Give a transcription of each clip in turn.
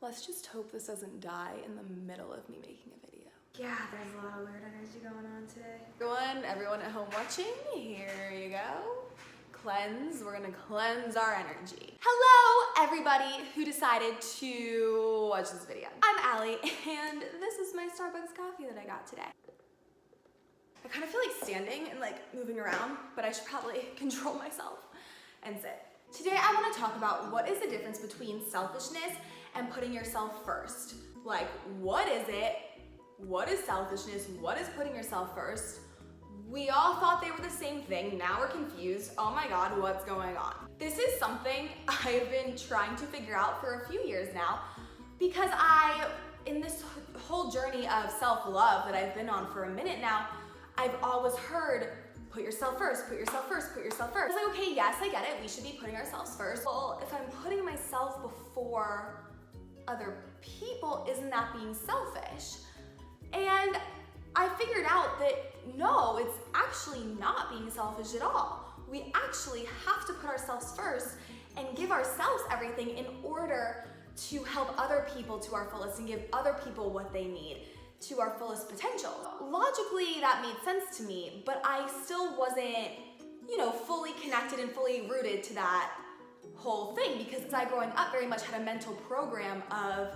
Let's just hope this doesn't die in the middle of me making a video. Yeah, there's a lot of weird energy going on today. Everyone at home watching, here you go. Cleanse, we're gonna cleanse our energy. Hello, everybody who decided to watch this video. I'm Allie, and this is my Starbucks coffee that I got today. I kind of feel like standing and like moving around, but I should probably control myself and sit. Today I want to talk about what is the difference between selfishness and putting yourself first. Like, what is it? What is selfishness? What is putting yourself first? We all thought they were the same thing. Now we're confused. Oh my God, what's going on? This is something I've been trying to figure out for a few years now because in this whole journey of self-love that I've been on for a minute now, I've always heard, put yourself first, put yourself first, put yourself first. I was like, okay, yes, I get it. We should be putting ourselves first. Well, if I'm putting myself before other people, isn't that being selfish? And I figured out that no, it's actually not being selfish at all. We actually have to put ourselves first and give ourselves everything in order to help other people to our fullest and give other people what they need to our fullest potential. Logically, that made sense to me, but I still wasn't, fully connected and fully rooted to that whole thing because I, growing up, very much had a mental program of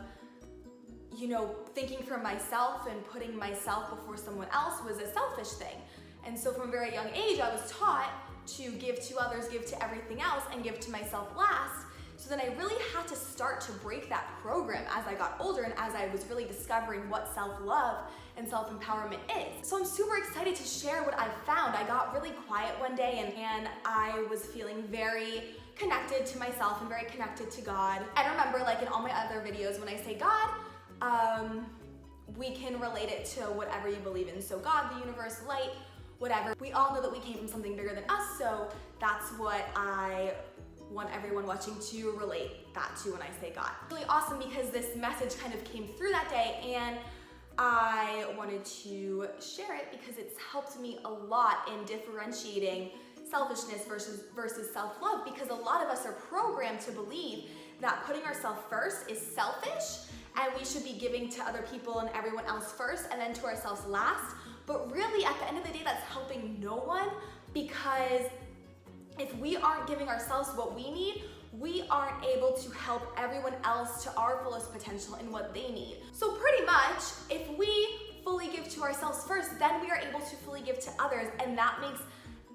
thinking for myself and putting myself before someone else was a selfish thing. And so from a very young age, I was taught to give to others, give to everything else, and give to myself last. So then I really had to start to break that program as I got older and as I was really discovering what self-love and self-empowerment is. So I'm super excited to share what I found. I got really quiet one day and I was feeling very connected to myself and very connected to God. I remember, like in all my other videos, when I say God, we can relate it to whatever you believe in. So God, the universe, light, whatever. We all know that we came from something bigger than us, so that's what I want everyone watching to relate that to when I say God. Really awesome because this message kind of came through that day and I wanted to share it because it's helped me a lot in differentiating selfishness versus self-love, because a lot of us are programmed to believe that putting ourselves first is selfish and we should be giving to other people and everyone else first and then to ourselves last. But really, at the end of the day, that's helping no one, because if we aren't giving ourselves what we need, we aren't able to help everyone else to our fullest potential in what they need. So pretty much, if we fully give to ourselves first, then we are able to fully give to others, and that makes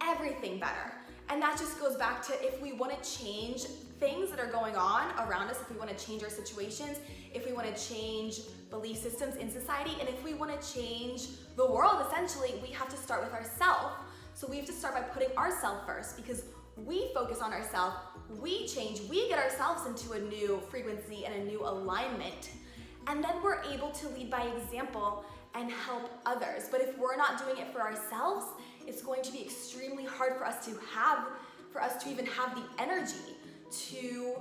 everything better. And that just goes back to, if we want to change things that are going on around us, if we want to change our situations, if we want to change belief systems in society, and if we want to change the world, essentially, we have to start with ourselves. So we have to start by putting ourselves first, because we focus on ourselves, we change, we get ourselves into a new frequency and a new alignment, and then we're able to lead by example and help others. But if we're not doing it for ourselves, it's going to be extremely hard for us to even have the energy to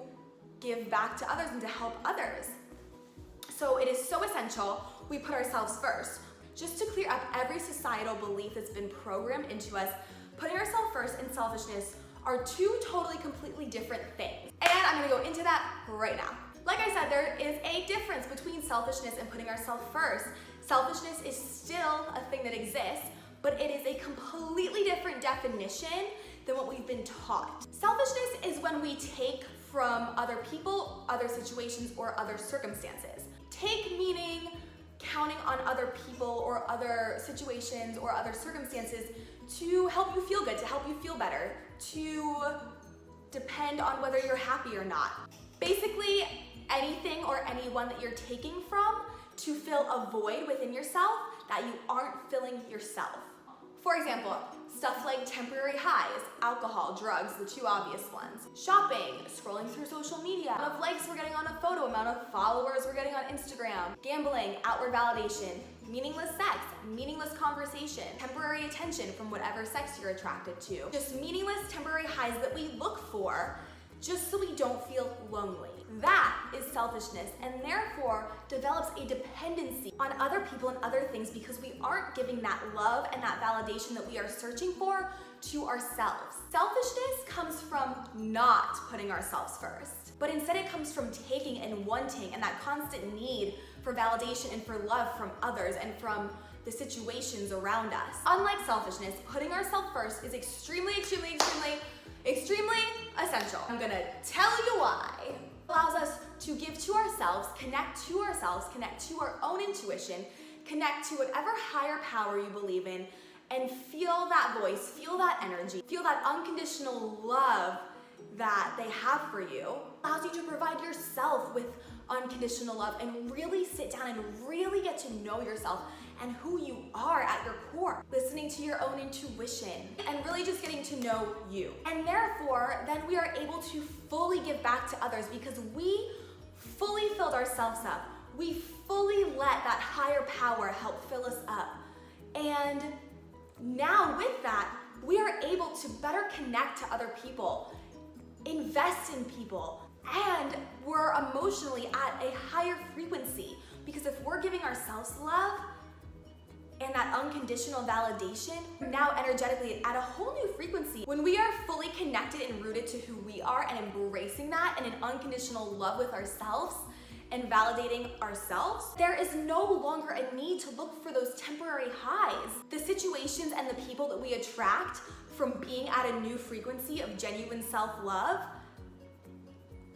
give back to others and to help others. So it is so essential we put ourselves first. Just to clear up every societal belief that's been programmed into us, putting ourselves first and selfishness are two totally, completely different things. And I'm gonna go into that right now. Like I said, there is a difference between selfishness and putting ourselves first. Selfishness is still a thing that exists, but it is a completely different definition than what we've been taught. Selfishness is when we take from other people, other situations, or other circumstances. Take meaning counting on other people or other situations or other circumstances to help you feel good, to help you feel better, to depend on whether you're happy or not. Basically, anything or anyone that you're taking from to fill a void within yourself that you aren't filling yourself. For example, stuff like temporary highs, alcohol, drugs, the two obvious ones. Shopping, scrolling through social media, amount of likes we're getting on a photo, amount of followers we're getting on Instagram. Gambling, outward validation, meaningless sex, meaningless conversation, temporary attention from whatever sex you're attracted to. Just meaningless temporary highs that we look for just so we don't feel lonely. that is selfishness, and therefore develops a dependency on other people and other things because we aren't giving that love and that validation that we are searching for to ourselves. Selfishness comes from not putting ourselves first, but instead it comes from taking and wanting and that constant need for validation and for love from others and from the situations around us. Unlike selfishness, putting ourselves first is extremely essential. I'm gonna tell you why. It allows us to give to ourselves, connect to our own intuition, connect to whatever higher power you believe in, and feel that voice, feel that energy, feel that unconditional love that they have for you. It allows you to provide yourself with unconditional love and really sit down and really get to know yourself and who you are at your core, listening to your own intuition and really just getting to know you. And therefore, then we are able to fully give back to others because we fully filled ourselves up. We fully let that higher power help fill us up. And now with that, we are able to better connect to other people, invest in people, and we're emotionally at a higher frequency because if we're giving ourselves love and that unconditional validation, we're now energetically at a whole new frequency. When we are fully connected and rooted to who we are and embracing that and an unconditional love with ourselves and validating ourselves, there is no longer a need to look for those temporary highs. The situations and the people that we attract from being at a new frequency of genuine self-love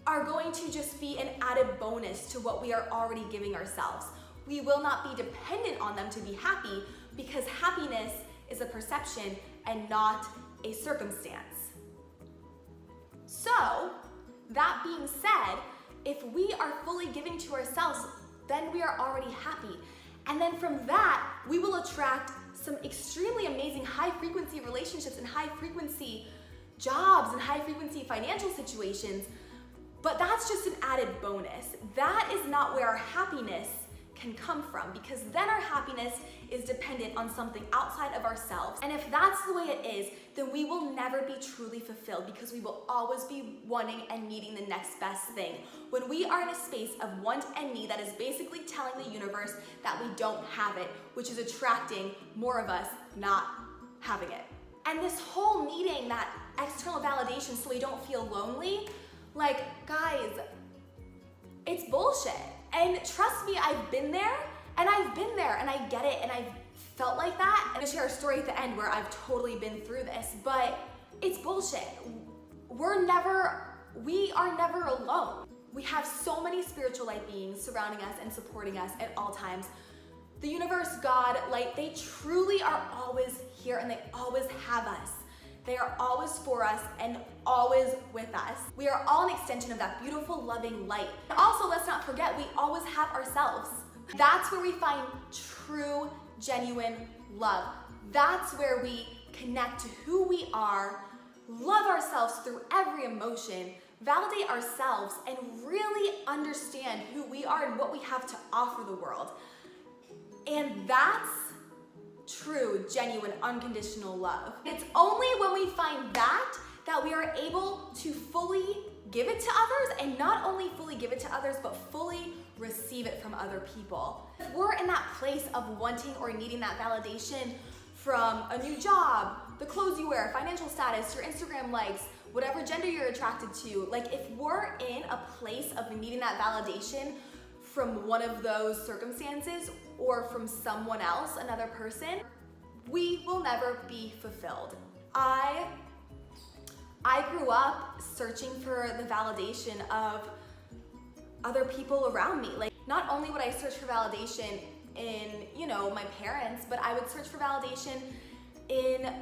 are going to just be an added bonus to what we are already giving ourselves. We will not be dependent on them to be happy because happiness is a perception and not a circumstance. So, that being said, if we are fully giving to ourselves, then we are already happy. And then from that, we will attract some extremely amazing high frequency relationships and high frequency jobs and high frequency financial situations. But that's just an added bonus. That is not where our happiness can come from because then our happiness is dependent on something outside of ourselves. And if that's the way it is, then we will never be truly fulfilled because we will always be wanting and needing the next best thing. When we are in a space of want and need, that is basically telling the universe that we don't have it, which is attracting more of us not having it. And this whole needing that external validation so we don't feel lonely, like, guys, it's bullshit. And trust me, I've been there and I get it and I've felt like that. I'm gonna share a story at the end where I've totally been through this, but it's bullshit. We are never alone. We have so many spiritual light beings surrounding us and supporting us at all times. The universe, God, like they truly are always here and they always have us. They are always for us and always with us. We are all an extension of that beautiful, loving light. And also, let's not forget, we always have ourselves. That's where we find true, genuine love. That's where we connect to who we are, love ourselves through every emotion, validate ourselves, and really understand who we are and what we have to offer the world. And that's true, genuine, unconditional love. It's only when we find that we are able to fully give it to others, and not only fully give it to others, but fully receive it from other people. If we're in that place of wanting or needing that validation from a new job, the clothes you wear, financial status, your Instagram likes, whatever gender you're attracted to, like if we're in a place of needing that validation from one of those circumstances or from someone else, another person, we will never be fulfilled. I grew up searching for the validation of other people around me. Like, not only would I search for validation in, my parents, but I would search for validation in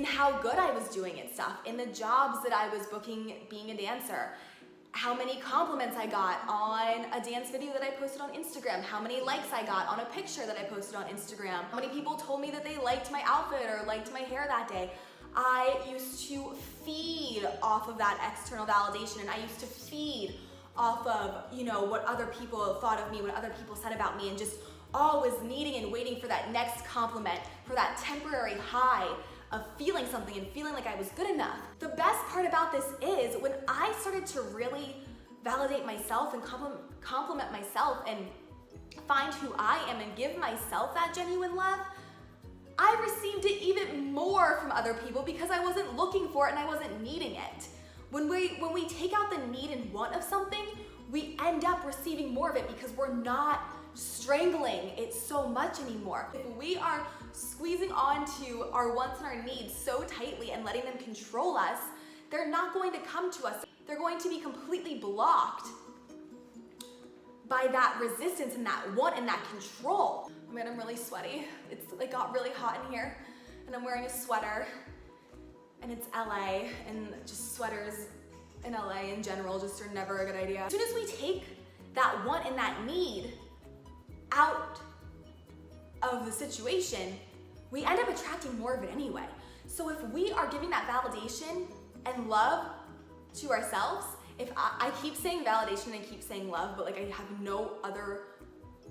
how good I was doing at stuff, in the jobs that I was booking being a dancer, how many compliments I got on a dance video that I posted on Instagram, how many likes I got on a picture that I posted on Instagram, how many people told me that they liked my outfit or liked my hair that day. I used to feed off of that external validation, and I used to feed off of, what other people thought of me, what other people said about me, and just always needing and waiting for that next compliment, for that temporary high of feeling something and feeling like I was good enough. The best part about this is when I started to really validate myself and compliment myself and find who I am and give myself that genuine love, I received it even more from other people because I wasn't looking for it and I wasn't needing it. When we take out the need and want of something, we end up receiving more of it because we're not strangling it so much anymore. If we are squeezing onto our wants and our needs so tightly and letting them control us, they're not going to come to us. They're going to be completely blocked by that resistance and that want and that control. I mean, I'm really sweaty. It got really hot in here, and I'm wearing a sweater, and it's LA, and just sweaters in LA in general just are never a good idea. As soon as we take that want and that need out of the situation, we end up attracting more of it anyway. So if we are giving that validation and love to ourselves, if I keep saying validation and keep saying love, but like I have no other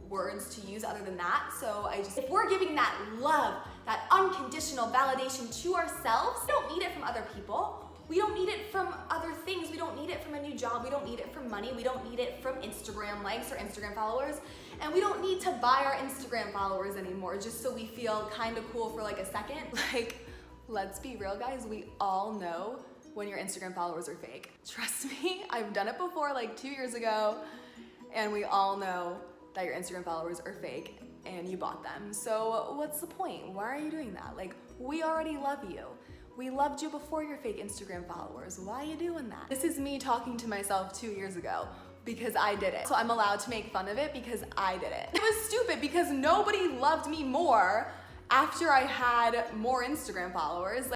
words to use other than that. So if we're giving that love, that unconditional validation to ourselves, we don't need it from other people. We don't need it from other things. We don't need it from a new job. We don't need it from money. We don't need it from Instagram likes or Instagram followers. And we don't need to buy our Instagram followers anymore just so we feel kind of cool for like a second. Like, let's be real, guys. We all know when your Instagram followers are fake. Trust me, I've done it before like 2 years ago, and we all know that your Instagram followers are fake and you bought them. So what's the point? Why are you doing that? Like, we already love you. We loved you before your fake Instagram followers. Why are you doing that? This is me talking to myself 2 years ago because I did it. So I'm allowed to make fun of it because I did it. It was stupid because nobody loved me more after I had more Instagram followers.